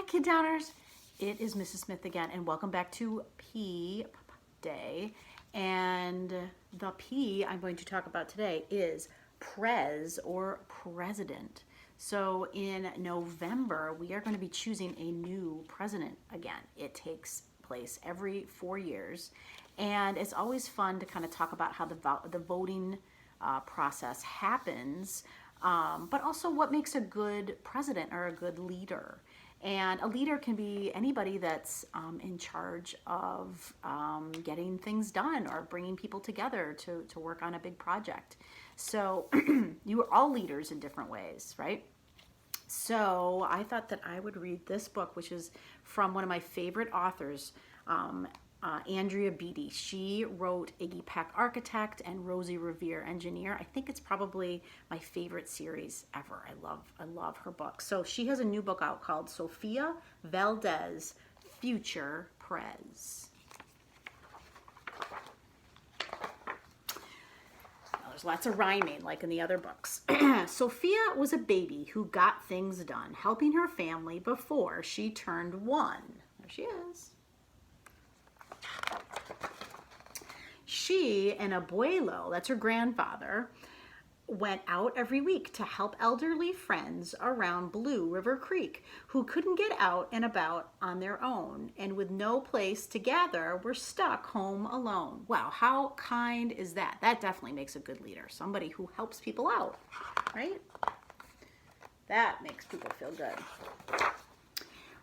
Kid Downers. It is Mrs. Smith again, and welcome back to P Day. And the P I'm going to talk about today is Prez, or president. So in November, we are going to be choosing a new president again. It takes place every 4 years, and it's always fun to kind of talk about how the voting process happens, but also what makes a good president or a good leader. And a leader can be anybody that's in charge of getting things done or bringing people together to work on a big project. So you are all leaders in different ways, right? So I thought that I would read this book, which is from one of my favorite authors, Andrea Beatty. She wrote Iggy Peck Architect and Rosie Revere Engineer. I think it's probably my favorite series ever. I love her book. So she has a new book out called Sofia, Valdez, Future Prez. There's lots of rhyming like in the other books. Sofia was a baby who got things done, helping her family before she turned 1. There she is. She and Abuelo, that's her grandfather, went out every week to help elderly friends around Blue River Creek who couldn't get out and about on their own, and with no place to gather were stuck home alone. Wow, how kind is that? That definitely makes a good leader, somebody who helps people out, right? That makes people feel good.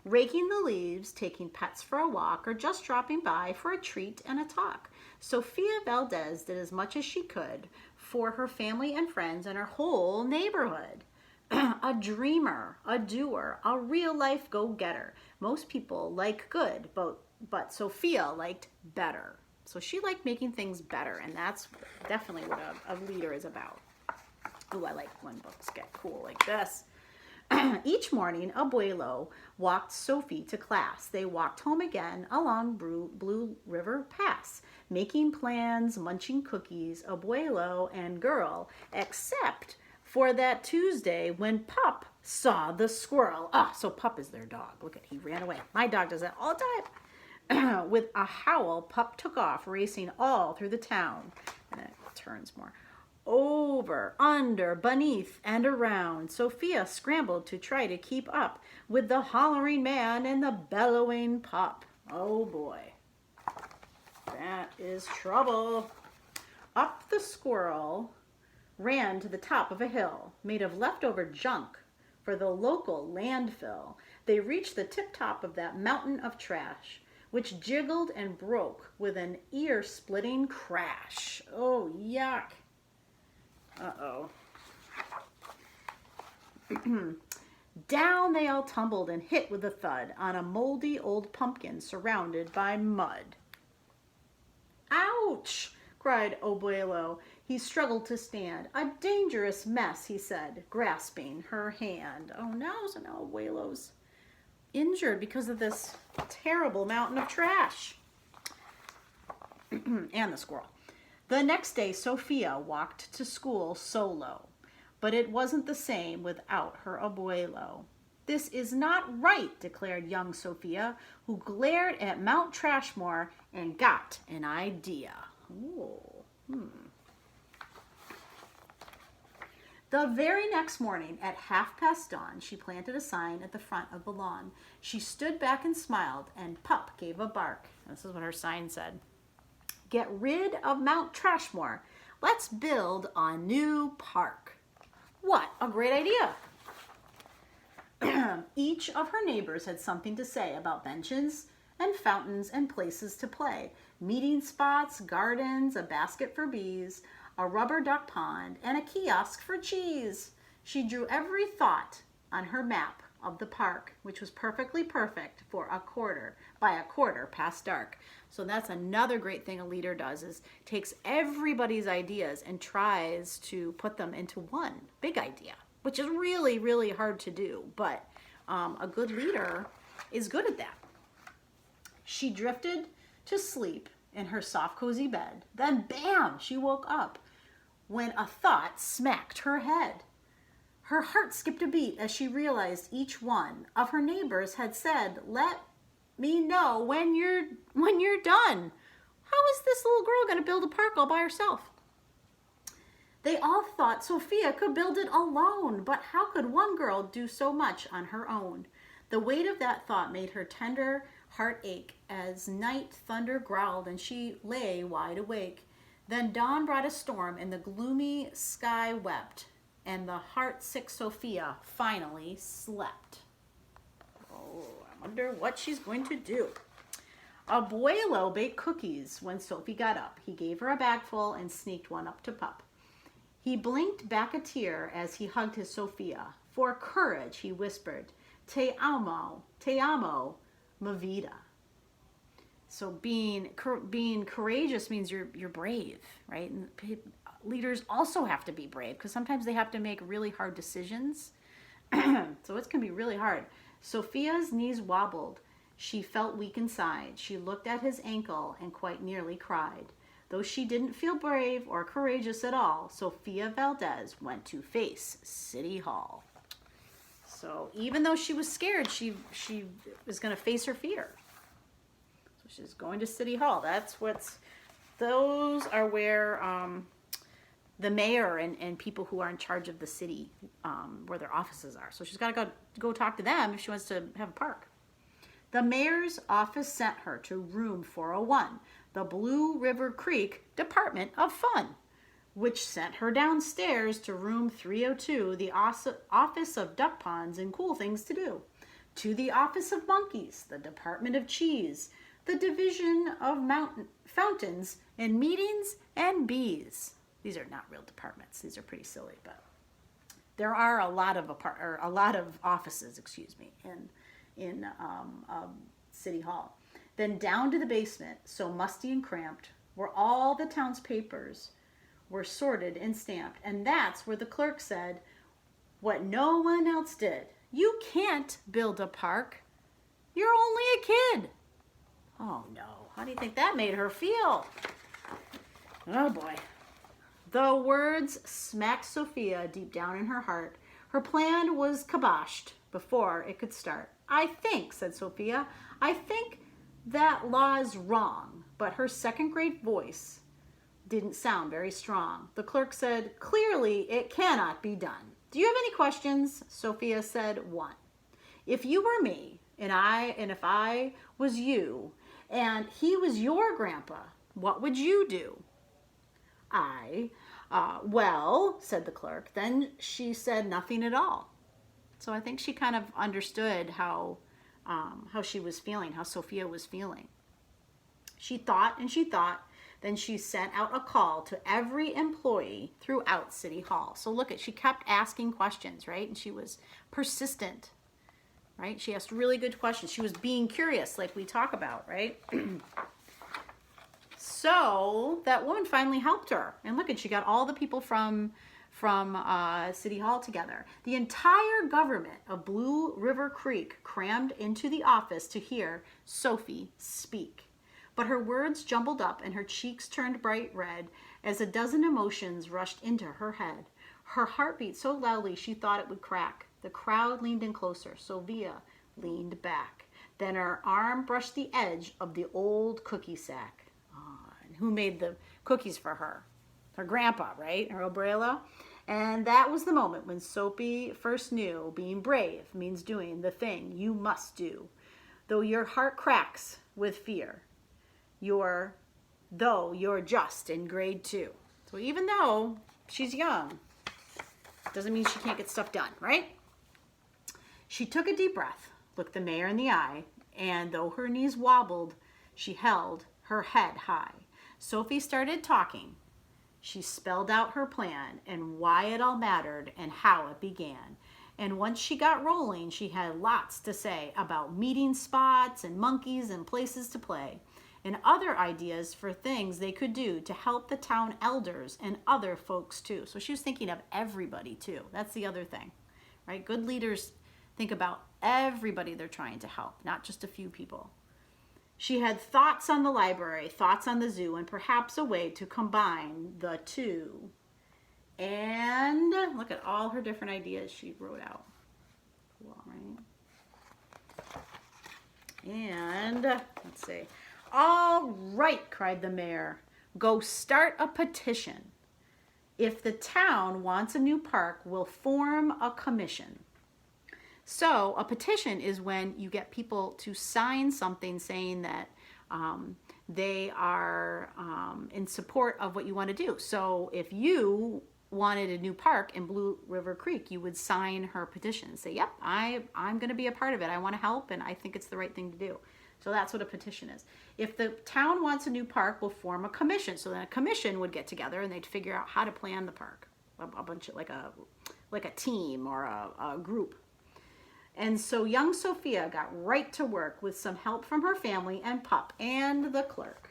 Raking the leaves, taking pets for a walk, or just dropping by for a treat and a talk. Sofia Valdez did as much as she could for her family and friends and her whole neighborhood. A dreamer, a doer, a real-life go-getter. Most people like good, but Sofia liked better. So she liked making things better, and that's definitely what a leader is about. Oh, I like when books get cool like this. Each morning, Abuelo walked Sophie to class. They walked home again along Blue River Pass, making plans, munching cookies, Abuelo and girl, except for that Tuesday when Pup saw the squirrel. So Pup is their dog. Look at, he ran away. My dog does that all the time. With a howl, Pup took off, racing all through the town. And then it turns more. Over, under, beneath, and around, Sofia scrambled to try to keep up with the hollering man and the bellowing Pup. Oh boy, that is trouble. Up the squirrel ran to the top of a hill made of leftover junk for the local landfill. They reached the tip top of that mountain of trash, which jiggled and broke with an ear-splitting crash. Oh, yuck. Uh-oh. Down they all tumbled and hit with a thud on a moldy old pumpkin surrounded by mud. Ouch! Cried Abuelo. He struggled to stand. A dangerous mess, he said, grasping her hand. Oh no, so now Abuelo's injured because of this terrible mountain of trash. And the squirrel. The next day, Sofia walked to school solo, but it wasn't the same without her Abuelo. This is not right, declared young Sofia, who glared at Mount Trashmore and got an idea. The very next morning, at 6:30 dawn, she planted a sign at the front of the lawn. She stood back and smiled, and Pup gave a bark. This is what her sign said. Get rid of Mount Trashmore. Let's build a new park. What a great idea. Each of her neighbors had something to say about benches and fountains and places to play, meeting spots, gardens, a basket for bees, a rubber duck pond, and a kiosk for cheese. She drew every thought on her map of the park, which was perfectly perfect for a quarter past dark. So that's another great thing a leader does, is takes everybody's ideas and tries to put them into one big idea, which is really, really hard to do. But a good leader is good at that. She drifted to sleep in her soft, cozy bed. Then, bam, she woke up when a thought smacked her head. Her heart skipped a beat as she realized each one of her neighbors had said, "Let me know when you're done." How is this little girl going to build a park all by herself? They all thought Sofia could build it alone, but how could one girl do so much on her own? The weight of that thought made her tender heart ache as night thunder growled and she lay wide awake. Then dawn brought a storm and the gloomy sky wept, and the heart-sick Sofia finally slept. Oh, I wonder what she's going to do. Abuelo baked cookies when Sophie got up. He gave her a bagful and sneaked one up to Pup. He blinked back a tear as he hugged his Sofia. For courage, he whispered, te amo, ma vida. So being courageous means you're brave, right? And leaders also have to be brave because sometimes they have to make really hard decisions. So it's going to be really hard. Sofia's knees wobbled. She felt weak inside. She looked at his ankle and quite nearly cried. Though she didn't feel brave or courageous at all, Sofia Valdez went to face City Hall. So even though she was scared, she was going to face her fear. So she's going to City Hall. Those are where the mayor and people who are in charge of the city, where their offices are. So she's got to go talk to them if she wants to have a park. The mayor's office sent her to room 401, the Blue River Creek Department of Fun, which sent her downstairs to room 302, the Office of Duck Ponds and Cool Things to Do, to the Office of Monkeys, the Department of Cheese, the Division of Fountains and Meetings and Bees. These are not real departments. These are pretty silly, but there are a lot of offices, in City Hall. Then down to the basement, so musty and cramped, where all the town's papers were sorted and stamped. And that's where the clerk said what no one else did. You can't build a park. You're only a kid. Oh no, how do you think that made her feel? Oh boy. The words smacked Sofia deep down in her heart. Her plan was kiboshed before it could start. I think, said Sofia, I think that law's wrong. But her second grade voice didn't sound very strong. The clerk said, clearly it cannot be done. Do you have any questions? Sofia said, one. If you were me, and if I was you, and he was your grandpa, what would you do? Well, said the clerk. Then she said nothing at all. So I think she kind of understood how she was feeling, how Sofia was feeling. She thought and she thought. Then she sent out a call to every employee throughout City Hall. So look she kept asking questions, right? And she was persistent, right? She asked really good questions. She was being curious, like we talk about, right? So that woman finally helped her. And look, she got all the people from City Hall together. The entire government of Blue River Creek crammed into the office to hear Sophie speak. But her words jumbled up and her cheeks turned bright red as a dozen emotions rushed into her head. Her heart beat so loudly she thought it would crack. The crowd leaned in closer. Sofia leaned back. Then her arm brushed the edge of the old cookie sack. Oh, and who made the cookies for her? Her grandpa, right? Her abuela. And that was the moment when Sophie first knew being brave means doing the thing you must do. Though your heart cracks with fear, though you're just in grade 2. So even though she's young, doesn't mean she can't get stuff done, right? She took a deep breath, looked the mayor in the eye, and though her knees wobbled, she held her head high. Sophie started talking. She spelled out her plan and why it all mattered and how it began. And once she got rolling, she had lots to say about meeting spots and monkeys and places to play, and other ideas for things they could do to help the town elders and other folks too. So she was thinking of everybody too. That's the other thing, right? Good leaders think about everybody they're trying to help, not just a few people. She had thoughts on the library, thoughts on the zoo, and perhaps a way to combine the two And look at all her different ideas she wrote out. Cool, right? And let's see. All right, cried the mayor. Go start a petition. If the town wants a new park, we'll form a commission. So a petition is when you get people to sign something saying that they are in support of what you want to do. So if you wanted a new park in Blue River Creek, you would sign her petition and say, yep, I'm going to be a part of it. I want to help, and I think it's the right thing to do. So that's what a petition is. If the town wants a new park, we'll form a commission. So then a commission would get together and they'd figure out how to plan the park. A bunch of like a team or a group. And so young Sophia got right to work with some help from her family and Pup and the clerk.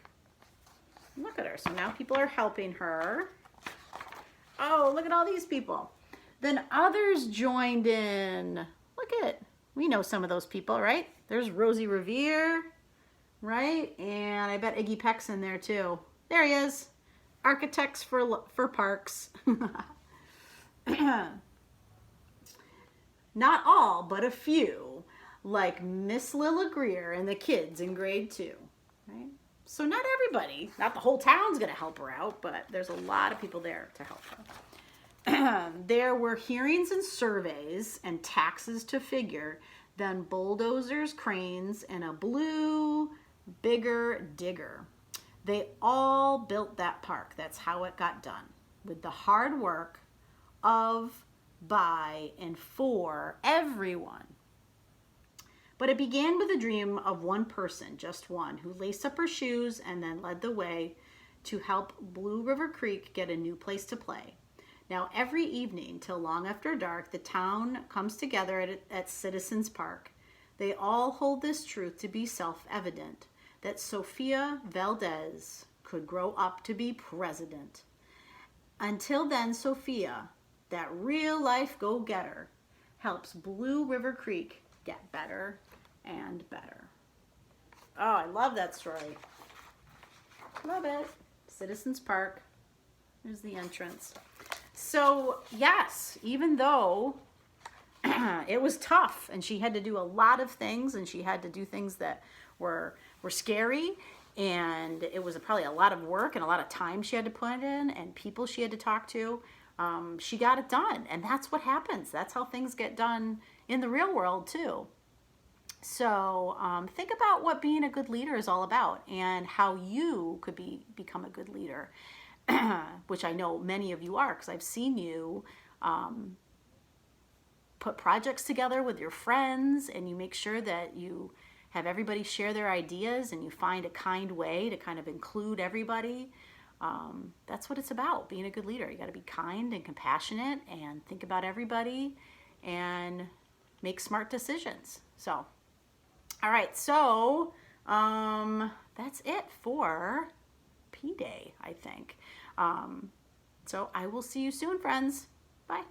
Look at her. So now people are helping her. Oh, look at all these people. Then others joined in. Look at it. We know some of those people, right? There's Rosie Revere, right? And I bet Iggy Peck's in there too. There he is. Architects for Parks. Not all, but a few, like Miss Lilla Greer and the kids in grade 2, right? So not everybody, not the whole town's gonna help her out, but there's a lot of people there to help her. There were hearings and surveys and taxes to figure, then bulldozers, cranes, and a blue, bigger digger. They all built that park. That's how it got done, with the hard work of, by, and for everyone. But it began with a dream of one person, just one, who laced up her shoes and then led the way to help Blue River Creek get a new place to play. Now, every evening till long after dark, the town comes together at Citizens Park. They all hold this truth to be self-evident, that Sofia Valdez could grow up to be president. Until then, Sofia, that real-life go-getter, helps Blue River Creek get better and better. Oh, I love that story. Love it. Citizens Park. There's the entrance. So, yes, even though it was tough and she had to do a lot of things and she had to do things that were scary, and it was probably a lot of work and a lot of time she had to put in and people she had to talk to, she got it done. And that's what happens. That's how things get done in the real world too. So think about what being a good leader is all about and how you could become a good leader, which I know many of you are, because I've seen you put projects together with your friends, and you make sure that you have everybody share their ideas and you find a kind way to kind of include everybody. That's what it's about, being a good leader. You got to be kind and compassionate and think about everybody and make smart decisions. So, all right, so that's it for P-Day, I think. So I will see you soon, friends. Bye.